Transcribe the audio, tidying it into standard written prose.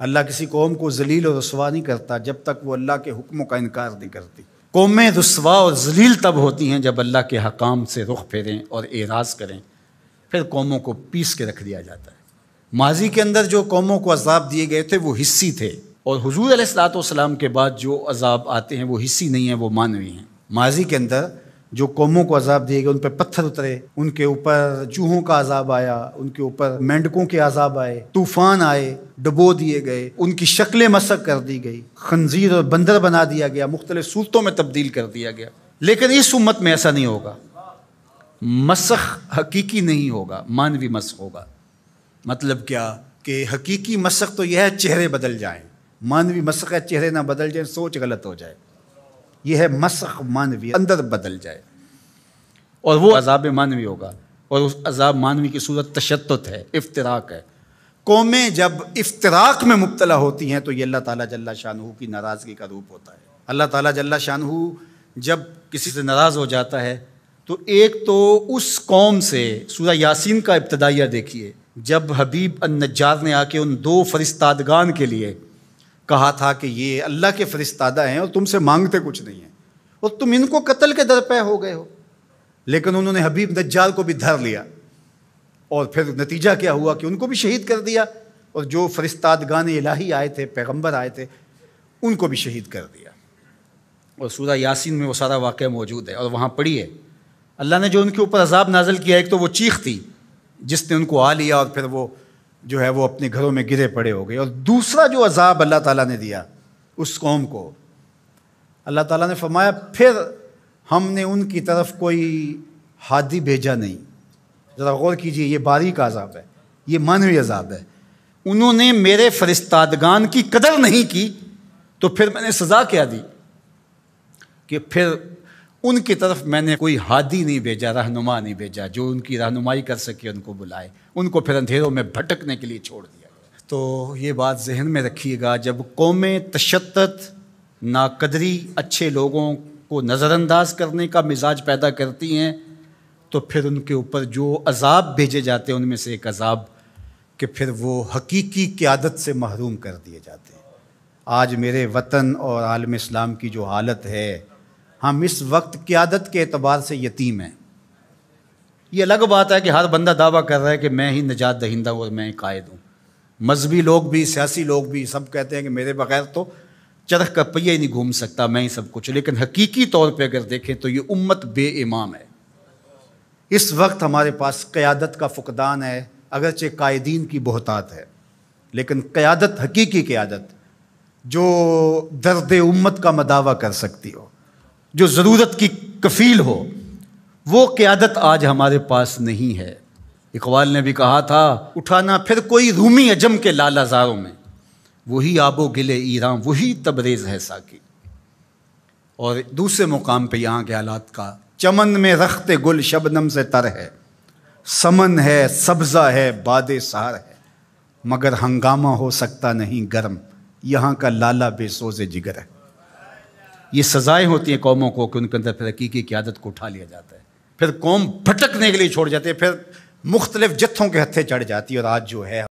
اللہ کسی قوم کو ذلیل اور رسوا نہیں کرتا جب تک وہ اللہ کے حکموں کا انکار نہیں کرتی۔ قومیں رسوا اور ذلیل تب ہوتی ہیں جب اللہ کے حکام سے رخ پھیریں اور اعراض کریں، پھر قوموں کو پیس کے رکھ دیا جاتا ہے۔ ماضی کے اندر جو قوموں کو عذاب دیے گئے تھے وہ حصی تھے، اور حضور علیہ الصلوۃ والسلام کے بعد جو عذاب آتے ہیں وہ حصی نہیں ہیں، وہ معنوی ہیں۔ ماضی کے اندر جو قوموں کو عذاب دیے گئے، ان پہ پتھر اترے، ان کے اوپر چوہوں کا عذاب آیا، ان کے اوپر مینڈکوں کے عذاب آئے، طوفان آئے، ڈبو دیے گئے، ان کی شکلیں مسخ کر دی گئی، خنزیر اور بندر بنا دیا گیا، مختلف صورتوں میں تبدیل کر دیا گیا۔ لیکن اس امت میں ایسا نہیں ہوگا، مسخ حقیقی نہیں ہوگا، مانوی مسخ ہوگا۔ مطلب کیا کہ حقیقی مسخ تو یہ ہے چہرے بدل جائیں، مانوی مسخ ہے چہرے نہ بدل جائیں، سوچ غلط ہو جائے۔ یہ ہے مسخ مانوی، اندر بدل جائے، اور وہ عذاب مانوی ہوگا، اور اس عذاب مانوی کی صورت تشتت ہے، افتراق ہے۔ قومیں جب افتراق میں مبتلا ہوتی ہیں تو یہ اللہ تعالیٰ جل شانہ کی ناراضگی کا روپ ہوتا ہے۔ اللہ تعالیٰ جل شانہ جب کسی سے ناراض ہو جاتا ہے تو ایک تو اس قوم سے، سورہ یاسین کا ابتدائیہ دیکھیے، جب حبیب النجار نے آ کے ان 2 فرستادگان کے لیے کہا تھا کہ یہ اللہ کے فرستادہ ہیں اور تم سے مانگتے کچھ نہیں ہیں، اور تم ان کو قتل کے درپے ہو گئے ہو، لیکن انہوں نے حبیب نجار کو بھی دھر لیا، اور پھر نتیجہ کیا ہوا کہ ان کو بھی شہید کر دیا، اور جو فرستادگان الہی آئے تھے، پیغمبر آئے تھے، ان کو بھی شہید کر دیا۔ اور سورہ یاسین میں وہ سارا واقعہ موجود ہے، اور وہاں پڑھیے اللہ نے جو ان کے اوپر عذاب نازل کیا۔ ایک تو وہ چیخ تھی جس نے ان کو آ لیا، اور پھر وہ جو ہے وہ اپنے گھروں میں گرے پڑے ہو گئے۔ اور دوسرا جو عذاب اللہ تعالیٰ نے دیا اس قوم کو، اللہ تعالیٰ نے فرمایا پھر ہم نے ان کی طرف کوئی ہادی بھیجا نہیں۔ ذرا غور کیجئے، یہ باریک عذاب ہے، یہ مانوی عذاب ہے۔ انہوں نے میرے فرستادگان کی قدر نہیں کی تو پھر میں نے سزا کیا دی کہ پھر ان کی طرف میں نے کوئی ہادی نہیں بھیجا، رہنما نہیں بھیجا جو ان کی رہنمائی کر سکے، ان کو بلائے، ان کو پھر اندھیروں میں بھٹکنے کے لیے چھوڑ دیا گیا۔ تو یہ بات ذہن میں رکھیے گا، جب قومیں تشدد، ناقدری، اچھے لوگوں کو نظر انداز کرنے کا مزاج پیدا کرتی ہیں تو پھر ان کے اوپر جو عذاب بھیجے جاتے ہیں ان میں سے ایک عذاب کہ پھر وہ حقیقی قیادت سے محروم کر دیے جاتے ہیں۔ آج میرے وطن اور عالم اسلام کی جو حالت ہے، ہم اس وقت قیادت کے اعتبار سے یتیم ہیں۔ یہ الگ بات ہے کہ ہر بندہ دعویٰ کر رہا ہے کہ میں ہی نجات دہندہ ہوں اور میں ہی قائد ہوں۔ مذہبی لوگ بھی، سیاسی لوگ بھی، سب کہتے ہیں کہ میرے بغیر تو چرخ کا پہیہ ہی نہیں گھوم سکتا، میں ہی سب کچھ۔ لیکن حقیقی طور پہ اگر دیکھیں تو یہ امت بے امام ہے۔ اس وقت ہمارے پاس قیادت کا فقدان ہے، اگرچہ قائدین کی بہتات ہے، لیکن قیادت، حقیقی قیادت جو درد امت کا مداوع کر سکتی ہو، جو ضرورت کی کفیل ہو، وہ قیادت آج ہمارے پاس نہیں ہے۔ اقبال نے بھی کہا تھا، اٹھانا پھر کوئی رومی عجم کے لالہ زاروں میں، وہی آب و گل ایراں، وہی تبریز ہے ساکی۔ اور دوسرے مقام پہ یہاں کے حالات کا، چمن میں رخت گل شبنم سے تر ہے، سمن ہے، سبزہ ہے، باد سحر ہے، مگر ہنگامہ ہو سکتا نہیں گرم، یہاں کا لالا بے سوز جگر ہے۔ یہ سزائیں ہوتی ہیں قوموں کو کہ ان کے اندر پھر حقیقی قیادت کو اٹھا لیا جاتا ہے، پھر قوم بھٹکنے کے لیے چھوڑ جاتے ہیں، پھر مختلف جتھوں کے ہتھے چڑھ جاتی ہے، اور آج جو ہے